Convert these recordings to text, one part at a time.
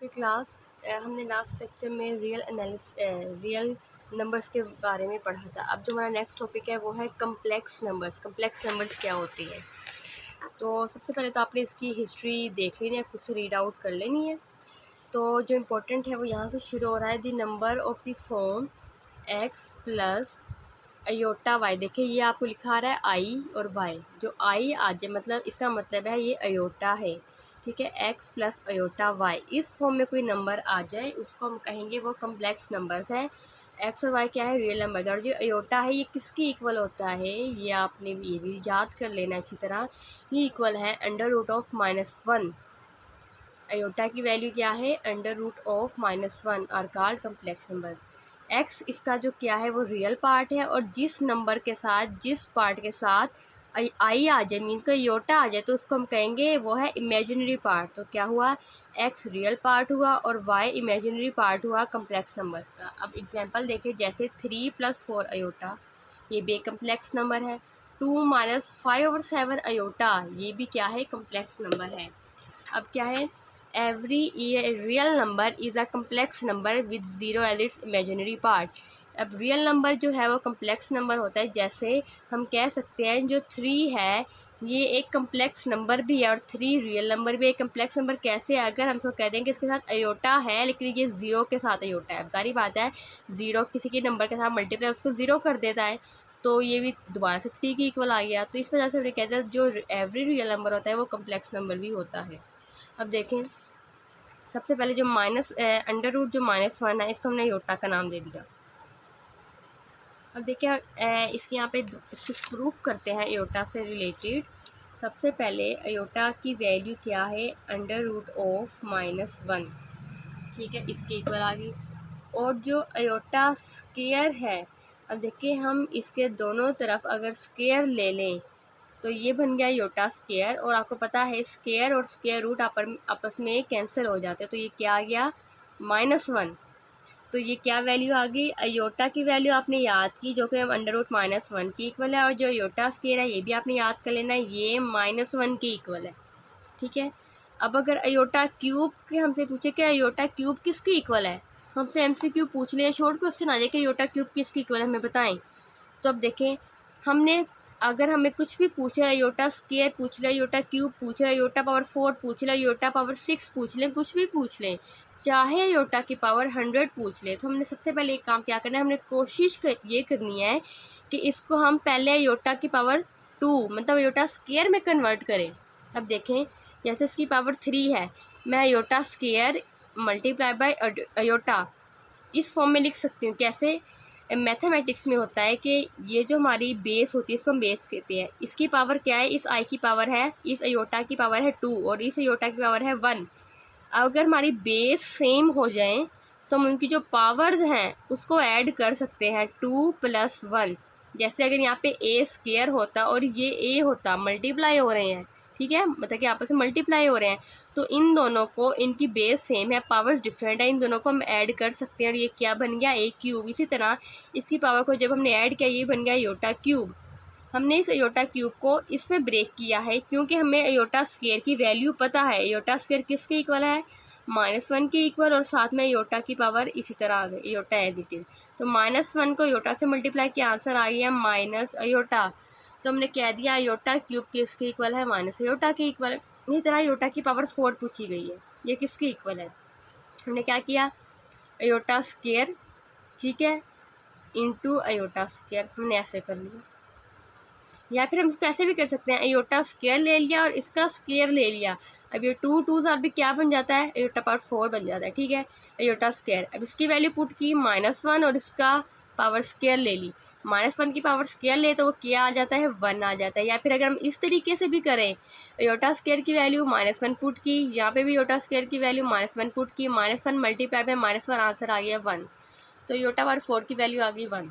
Class हमने last lecture में real numbers के बारे में पढ़ा था। अब जो हमारा नेक्स्ट टॉपिक है वो है कम्प्लेक्स नंबर्स। कम्प्लेक्स नंबर्स क्या होती है? तो सबसे पहले तो आपने इसकी हिस्ट्री देख लेनी है, खुद से रीड आउट कर लेनी है। तो जो इम्पोर्टेंट है वो यहाँ से शुरू हो रहा है। The number of the form x plus iota y. देखिए ये आपको लिखा आ रहा है आई और वाई। जो आई आ जाए मतलब इसका मतलब है ये अयोटा है, ठीक है। एक्स प्लस अयोटा वाई, इस फॉर्म में कोई नंबर आ जाए उसको हम कहेंगे वो कम्प्लेक्स नंबर्स है। एक्स और वाई क्या है? Real number. और जो अयोटा है ये किसकी इक्वल होता है? ये आपने ये भी याद कर लेना अच्छी तरह। ये इक्वल है √(-1). अयोटा की वैल्यू क्या है? √(-1) are called complex numbers. X इसका जो क्या है वो रियल पार्ट है, और जिस नंबर के साथ जिस पार्ट के साथ आई आ जाए मीन्स का योटा आ जाए तो उसको हम कहेंगे वो है इमेजिनरी पार्ट। तो क्या हुआ? एक्स रियल पार्ट हुआ और वाई इमेजिनरी पार्ट हुआ कम्प्लेक्स नंबर्स का। अब एग्जांपल देखें, जैसे 3 + 4 अयोटा, ये भी कम्प्लेक्स नंबर है। 2 - 5/7 अयोटा, ये भी क्या है? कम्प्लेक्स नंबर है। अब क्या है? Every real number is a complex number with zero as its imaginary part. अब रियल नंबर जो है वो कम्प्लेक्स नंबर होता है। जैसे हम कह सकते हैं जो 3 है ये एक कम्प्लेक्स नंबर भी है और 3 रियल नंबर भी है। कम्प्लेक्स नंबर कैसे? अगर हम उसको कह देंगे इसके साथ अयोटा है लेकिन ये ज़ीरो के साथ अयोटा है। सारी बात है, ज़ीरो किसी के नंबर के साथ मल्टीप्लाई उसको ज़ीरो कर देता है, तो ये भी दोबारा से 3 की इक्वल आ गया। तो इस वजह से हम कहते हैं जो एवरी रियल नंबर होता है वो कम्प्लेक्स नंबर भी होता है। अब देखें, सबसे पहले जो अंडर रूट जो -1 है इसको हमने योटा का नाम दे दिया। अब देखिए इसके यहाँ पे इसको प्रूफ करते हैं योटा से रिलेटेड। सबसे पहले अयोटा की वैल्यू क्या है? √(-1), ठीक है, इसके इक्वल आ गई। और जो अयोटा स्क्वायर है, अब देखिए हम इसके दोनों तरफ अगर स्क्वायर ले लें तो ये बन गया योटा स्क्वायर। और आपको पता है स्क्वायर और स्क्वायर रूट आपस में कैंसिल हो जाते हैं, तो ये क्या आ गया? -1। तो ये क्या वैल्यू आ गई? अयोटा की वैल्यू आपने याद की जो कि √-1 की इक्वल है, और जो अयोटा स्क्वायर है ये भी आपने याद कर लेना है, ये -1 की इक्वल है, ठीक है। अब अगर अयोटा क्यूब के हमसे पूछे कि अयोटा क्यूब किसकी इक्वल है, हमसे MCQ पूछ लिया, शॉर्ट क्वेश्चन आ जाए कि अयोटा क्यूब किसकी इक्वल है हमें बताएं। तो अब देखें, हमने अगर हमें कुछ भी पूछे, अयोटा स्क्वायर पूछ ले, अयोटा क्यूब पूछ ले, अयोटा पावर 4 पूछ ले, अयोटा पावर 6 पूछ लें, कुछ भी पूछ लें, चाहे अयोटा की पावर 100 पूछ ले, तो हमने सबसे पहले एक काम क्या करना है, हमने कोशिश ये करनी है कि इसको हम पहले अयोटा की पावर 2 मतलब अयोटा स्क्वायर में कन्वर्ट करें। अब देखें, जैसे इसकी पावर 3 है, मैं iota square multiply by iota इस फॉर्म में लिख सकती हूँ। कैसे? मैथमेटिक्स में होता है कि ये जो हमारी बेस होती है इसको हम बेस कहते हैं। इसकी पावर क्या है? इस आई की पावर है, इस अयोटा की पावर है 2 और इस अयोटा की पावर है 1। अगर हमारी बेस सेम हो जाए तो हम उनकी जो पावर्स हैं उसको ऐड कर सकते हैं, 2 + 1। जैसे अगर यहाँ पे ए स्क्वायर होता और ये ए होता, मल्टीप्लाई हो रहे हैं, ठीक है, मतलब कि आपस में मल्टीप्लाई हो रहे हैं, तो इन दोनों को, इनकी बेस सेम है, पावर्स डिफरेंट है, इन दोनों को हम ऐड कर सकते हैं और ये क्या बन गया? ए क्यूब। इसी तरह इसकी पावर को जब हमने ऐड किया ये बन गया योटा क्यूब। हमने इस अयोटा क्यूब को इसमें ब्रेक किया है क्योंकि हमें अयोटा स्क्वायर की वैल्यू पता है। अयोटा स्क्वायर किसके इक्वल है? -1 की इक्वल, और साथ में अयोटा की पावर इसी तरह आ गई, अयोटा एज इट इज। तो -1 को अयोटा से मल्टीप्लाई किया, आंसर आ गया माइनस अयोटा। तो हमने कह दिया अयोटा क्यूब किसके इक्वल है? माइनस अयोटा के इक्वल। इसी तरह अयोटा की पावर 4 पूछी गई है, ये किसके इक्वल है? हमने क्या किया? अयोटा स्क्वायर, ठीक है, इंटू अयोटा स्क्वायर, हमने ऐसे कर लिया। या फिर हम इसको ऐसे भी कर सकते हैं, अयोटा स्क्वायर ले लिया और इसका स्क्वायर ले लिया। अब ये 2 2 साथ भी क्या बन जाता है? अयोटा पावर 4 बन जाता है, ठीक है, अयोटा स्क्वायर। अब इसकी वैल्यू पुट की -1 और इसका पावर स्क्वायर ले ली। -1 की पावर स्क्वायर ले तो वो क्या आ जाता है? 1 आ जाता है। या फिर अगर हम इस तरीके से भी करें, अयोटा स्क्वायर की वैल्यू -1 पुट की, यहाँ पे भी अयोटा स्क्वायर की वैल्यू -1 पुट की, -1 मल्टीप्लाई बाय -1, आंसर आ गया 1। तो अयोटा पावर 4 की वैल्यू आ गई 1।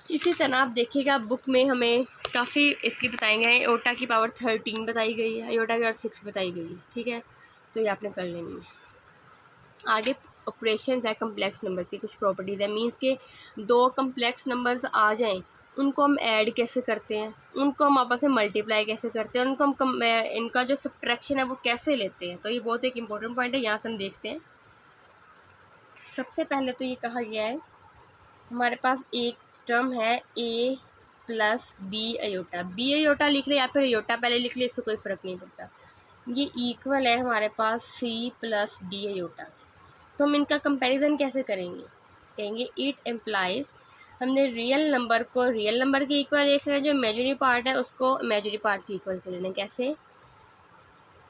इसी तरह आप देखिएगा बुक में हमें काफ़ी इसकी बताएंगे हैं। अयोटा की पावर 13 बताई गई है, अयोटा की पावर 6 बताई गई है, ठीक है, तो ये आपने कर लेनी है। आगे ऑपरेशंस है कम्प्लेक्स नंबर्स की, कुछ प्रॉपर्टीज़ है। मींस के 2 कम्प्लेक्स नंबर्स आ जाएं उनको हम ऐड कैसे करते हैं, उनको हम आपस में मल्टीप्लाई कैसे करते हैं, उनको हम इनका जो सब्ट्रैक्शन है वो कैसे लेते हैं। तो ये बहुत एक इम्पोर्टेंट पॉइंट है, यहाँ से हम देखते हैं। सबसे पहले तो ये कहा गया है हमारे पास एक टर्म है A plus B iota, B iota लिख ले या फिर अयोटा पहले लिख ले, इससे कोई फ़र्क नहीं पड़ता। ये इक्वल है हमारे पास सी प्लस डी अयोटा। तो हम इनका कंपैरिजन कैसे करेंगे, कहेंगे इट एम्प्लाइज, हमने रियल नंबर को रियल नंबर के इक्वल लिख रहे हैं, जो इमेजिनरी पार्ट है उसको इमेजिनरी पार्ट के इक्वल कर लेना है। कैसे,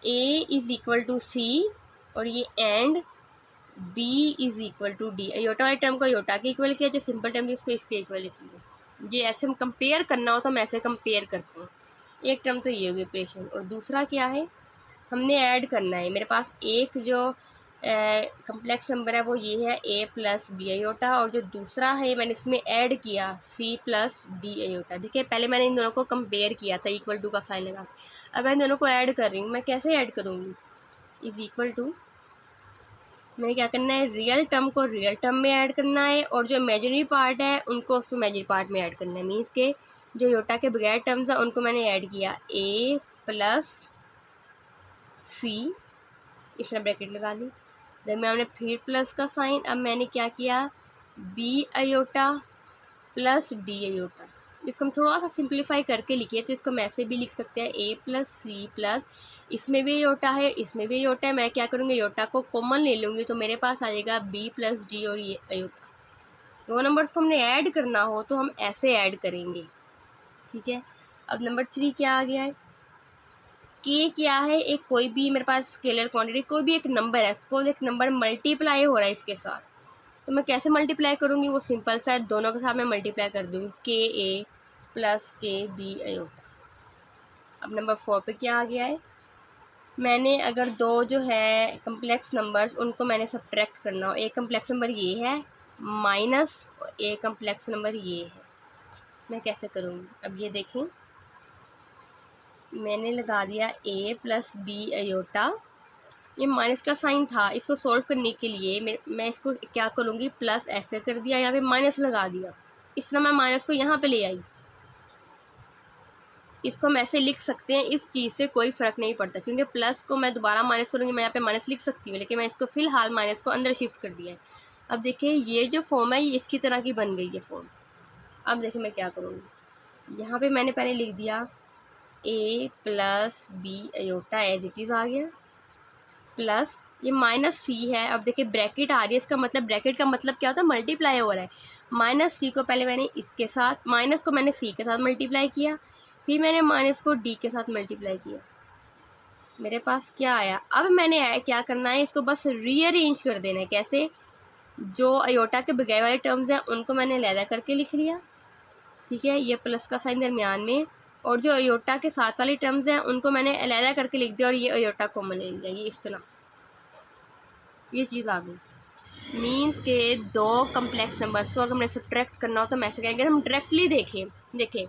a is equal to c और ये and b is equal to d, iota वाले टर्म को अयोटा के इक्वल किया, जो सिंपल टर्म इसको इसके इक्वल लिख लिया। ये ऐसे हम कंपेयर करना हो तो हम ऐसे कंपेयर करते हैं। एक टर्म तो ये होगी ऑपरेशन, और दूसरा क्या है, हमने ऐड करना है। मेरे पास एक जो कम्प्लेक्स नंबर है वो ये है ए प्लस बी अयोटा, और जो दूसरा है मैंने इसमें ऐड किया सी प्लस डी अयोटा। देखिए पहले मैंने इन दोनों को कंपेयर किया था इक्वल टू का साइन लगा के, अब मैं इन दोनों को ऐड कर रही हूँ। मैं कैसे ऐड करूँगी, इज़ इक्वल टू, मैंने क्या करना है, रियल टर्म को रियल टर्म में ऐड करना है, और जो इमेजिनरी पार्ट है उनको उस इमेजिनरी पार्ट में ऐड करना है। मीन्स के जो अयोटा के बगैर टर्म्स हैं उनको मैंने ऐड किया ए प्लस सी, इसने ब्रैकेट लगा दी, दरम्यान में फिर प्लस का साइन। अब मैंने क्या किया, b iota plus D iota. इसको हम थोड़ा सा सिंप्लीफाई करके लिखिए तो इसको हम ऐसे भी लिख सकते हैं ए प्लस सी प्लस, इसमें भी अयोटा है इसमें भी अयोटा है, मैं क्या करूँगी अयोटा को कॉमन ले लूँगी तो मेरे पास आ जाएगा बी प्लस डी और ये अयोटा। दो नंबर्स को हमने ऐड करना हो तो हम ऐसे ऐड करेंगे, ठीक है। अब नंबर 3 क्या आ गया है, के क्या है, एक कोई भी मेरे पास स्केलर क्वांटिटी, कोई भी एक नंबर है, सपोज एक नंबर मल्टीप्लाई हो रहा है इसके साथ, तो मैं कैसे मल्टीप्लाई करूँगी, वो सिंपल सा है, दोनों के साथ मैं मल्टीप्लाई कर दूँगी, के ए प्लस के बी अयोटा। अब नंबर 4 पे क्या आ गया है, मैंने अगर दो जो है कम्प्लेक्स नंबर्स उनको मैंने सब्ट्रैक्ट करना हो, एक कम्प्लेक्स नंबर ये है माइनस एक कम्प्लेक्स नंबर ये है, मैं कैसे करूँगी। अब ये देखें, मैंने लगा दिया ए प्लस बी अयोटा, ये माइनस का साइन था, इसको सॉल्व करने के लिए मैं इसको क्या करूँगी, प्लस ऐसे कर दिया, यहाँ पे माइनस लगा दिया, इसलिए मैं माइनस को यहाँ पे ले आई। इसको हम ऐसे लिख सकते हैं, इस चीज़ से कोई फ़र्क नहीं पड़ता, क्योंकि प्लस को मैं दोबारा माइनस करूँगी, मैं यहाँ पे माइनस लिख सकती हूँ, लेकिन मैं इसको फ़िलहाल माइनस को अंदर शिफ्ट कर दिया है। अब देखिए ये जो फॉर्म है ये इसकी तरह की बन गई है फॉर्म। अब देखिए मैं क्या करूँगी, यहाँ पे मैंने पहले लिख दिया A plus B iota as it is आ गया, प्लस ये माइनस सी है। अब देखिए ब्रैकेट आ रही है, इसका मतलब ब्रैकेट का मतलब क्या होता है, मल्टीप्लाई हो रहा है। माइनस सी को पहले मैंने इसके साथ, माइनस को मैंने सी के साथ मल्टीप्लाई किया, फिर मैंने माइनस को डी के साथ मल्टीप्लाई किया, मेरे पास क्या आया। अब मैंने क्या करना है, इसको बस रीअरेंज कर देना है। कैसे, जो अयोटा के बगैर वाले टर्म्स हैं उनको मैंने अलहदा करके लिख लिया, ठीक है, ये प्लस का साइन दरमियान में, और जो अयोटा के साथ वाले टर्म्स हैं उनको मैंने अलहदा करके लिख दिया और ये अयोटा कॉमन ले लिया, ये इस तरह ये चीज़ आ गई। मीन्स के दो कम्प्लेक्स नंबर्स को अगर हमने सब्ट्रैक्ट करना हो तो हम ऐसे करेंगे। हम डायरेक्टली देखें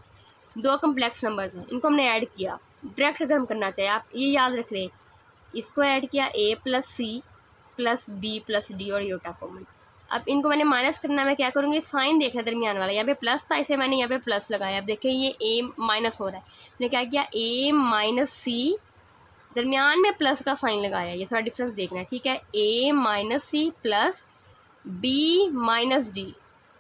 दो कम्प्लेक्स नंबर्स हैं, इनको हमने ऐड किया, डायरेक्ट अगर हम करना चाहें, आप ये याद रख लें, इसको ऐड किया ए प्लस सी प्लस डी और अयोटा कॉमन। अब इनको मैंने माइनस करना, मैं क्या करूँगी, साइन देखना दरमियान वाला, यहाँ पे प्लस था इसे मैंने यहाँ पे प्लस लगाया। अब देखें ये ए माइनस हो रहा है, मैंने क्या किया, ए माइनस सी दरमियान में प्लस का साइन लगाया, ये थोड़ा डिफरेंस देखना है, ठीक है। A minus C plus B minus D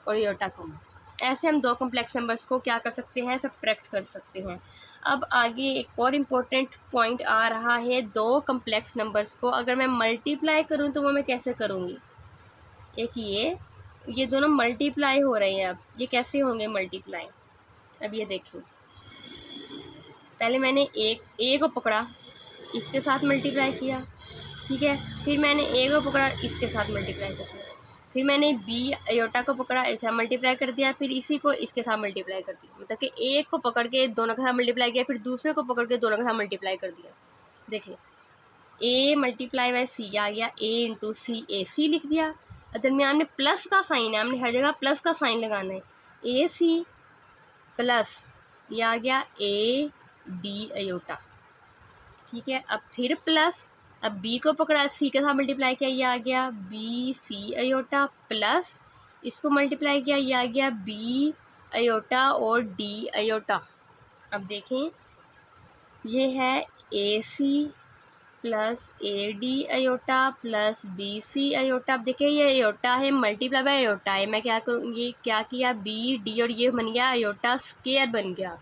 और अयोटा कॉमन। ऐसे हम दो कम्प्लेक्स नंबर्स को क्या कर सकते हैं, सब्ट्रैक्ट कर सकते हैं। अब आगे एक और इम्पोर्टेंट पॉइंट आ रहा है, दो कम्प्लेक्स नंबर्स को अगर मैं मल्टीप्लाई करूं तो वो मैं कैसे करूंगी। एक ये दोनों मल्टीप्लाई हो रहे हैं, अब ये कैसे होंगे मल्टीप्लाई। अब ये देखिए, पहले मैंने एक ए को पकड़ा, इसके साथ मल्टीप्लाई किया, ठीक है, फिर मैंने ए को पकड़ा, इसके साथ मल्टीप्लाई कर दिया, फिर मैंने बी अयोटा को पकड़ा, ऐसा मल्टीप्लाई कर दिया, फिर इसी को इसके साथ मल्टीप्लाई कर दिया, मतलब कि एक को पकड़ के दोनों के साथ मल्टीप्लाई किया, फिर दूसरे को पकड़ के दोनों के साथ मल्टीप्लाई कर दिया। देखिए ए मल्टीप्लाई बाय सी आ गया, ए इंटू सी, ए सी लिख दिया, दरमियान में प्लस का साइन है, हमने हर जगह प्लस का साइन लगाना है, ए सी प्लस ये आ गया ए डी अयोटा, ठीक है। अब फिर प्लस, अब बी को पकड़ा, सी के साथ मल्टीप्लाई किया, ये आ गया बी सी अयोटा, प्लस इसको मल्टीप्लाई किया, ये आ गया बी अयोटा और डी अयोटा। अब देखें ये है A C plus A D iota plus B C iota. अब देखिए ये अयोटा है मल्टीप्लाई बाय अयोटा है, मैं क्या करूँ, ये क्या किया बी डी और ये बन गया अयोटा स्केयर बन गया।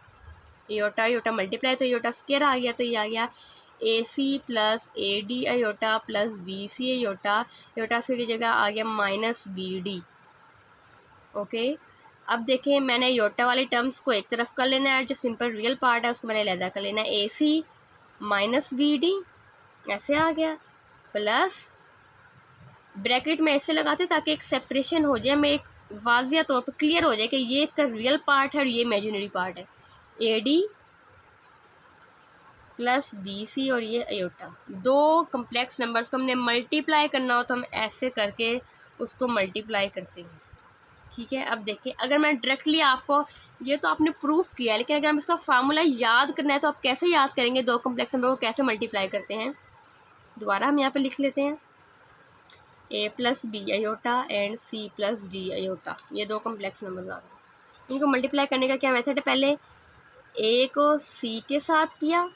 अयोटा अयोटा मल्टीप्लाई तो अयोटा स्केयर आ गया, तो ये आ गया A C plus A D iota plus B C iota. Iota से जगह आ गया माइनस बी डी। ओके, अब देखें मैंने अयोटा वाले टर्म्स को एक तरफ कर लेना है, जो सिंपल रियल पार्ट है उसको मैंने अलग कर लेना है। A C minus B D ऐसे आ गया, प्लस ब्रैकेट में ऐसे लगाते हो ताकि एक सेपरेशन हो जाए, मैं एक वाजिया तौर पर क्लियर हो जाए कि ये इसका रियल पार्ट है और ये इमेजिनरी पार्ट है। A d plus B c और ये अयोटा। दो कम्प्लेक्स नंबर्स को हमने मल्टीप्लाई करना हो तो हम ऐसे करके उसको मल्टीप्लाई करते हैं। ठीक है, अब देखिए अगर मैं डायरेक्टली आपको, ये तो आपने प्रूफ किया है, लेकिन अगर हम इसका फार्मूला याद करना है तो आप कैसे याद करेंगे, दो कम्प्लेक्स नंबर को कैसे मल्टीप्लाई करते हैं। दोबारा हम यहाँ पे लिख लेते हैं A plus B iota and C plus D iota. ये दो कम्प्लेक्स नंबर आ गए, इनको मल्टीप्लाई करने का क्या मेथड है, पहले ए को सी के साथ किया,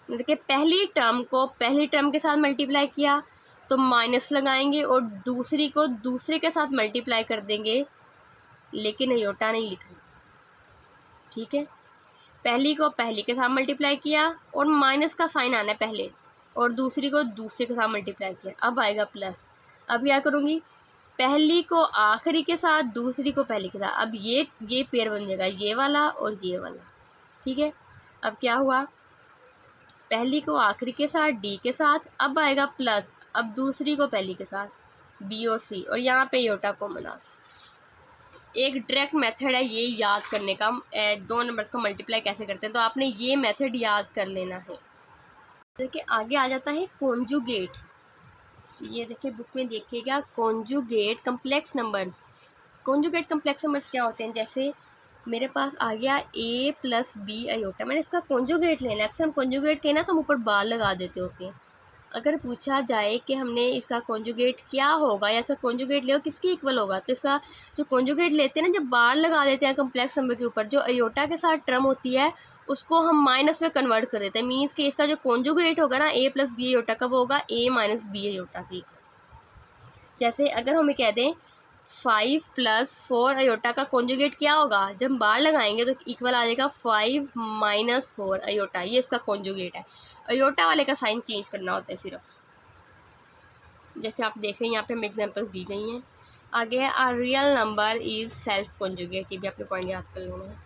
देखिए पहली टर्म को पहली टर्म के साथ मल्टीप्लाई किया तो माइनस लगाएंगे और दूसरी को दूसरे के साथ मल्टीप्लाई कर देंगे, लेकिन अयोटा नहीं लिखा। ठीक है, पहली को पहली के साथ मल्टीप्लाई किया और माइनस का साइन आना है पहले, और दूसरी को दूसरे के साथ मल्टीप्लाई किया, अब आएगा प्लस। अब क्या करूँगी, पहली को आखिरी के साथ दूसरी को पहली के साथ, अब ये पेयर बन जाएगा ये वाला और ये वाला। ठीक है, अब क्या हुआ, पहली को आखिरी के साथ डी के साथ, अब आएगा प्लस, अब दूसरी को पहली के साथ बी और सी, और यहाँ पे अयोटा कॉमन आ गया। एक डायरेक्ट मेथड है ये याद करने का, दो नंबर्स को मल्टीप्लाई कैसे करते हैं, तो आपने ये मेथड याद कर लेना है। देखिए आगे आ जाता है कॉन्जुगेट। ये देखिए बुक में देखिएगा conjugate complex numbers. Conjugate complex numbers क्या होते हैं, जैसे मेरे पास आ गया ए प्लस बी अयोटा, मैंने इसका कॉन्जुगेट लेना है। अक्सर हम कॉन्जुगेट के ना तो हम ऊपर बार लगा देते होते हैं। अगर पूछा जाए कि हमने इसका कॉन्जुगेट क्या होगा या इसका कॉन्जुगेट ले किसकी इक्वल होगा, तो इसका जो कॉन्जुगेट लेते हैं ना, जब बार लगा देते हैं कम्प्लेक्स नंबर के ऊपर, जो अयोटा के साथ टर्म होती है उसको हम माइनस में कन्वर्ट कर देते हैं। मीन्स कि इसका जो कॉन्जुगेट होगा ना ए प्लस बी अयोटा कब होगा, ए माइनस बी अयोटा की। जैसे अगर हमें कह दें 5 प्लस 4 अयोटा का कॉन्जुगेट क्या होगा, जब हम बार लगाएंगे तो इक्वल आ जाएगा 5 माइनस 4 अयोटा, ये इसका कॉन्जुगेट है। अयोटा वाले का साइन चेंज करना होता है सिर्फ, जैसे आप देख रहे हैं यहाँ पे हमें एग्जांपल्स दी गई हैं। आगे है a real number is self conjugate, ये भी आपने पॉइंट याद कर लेना है।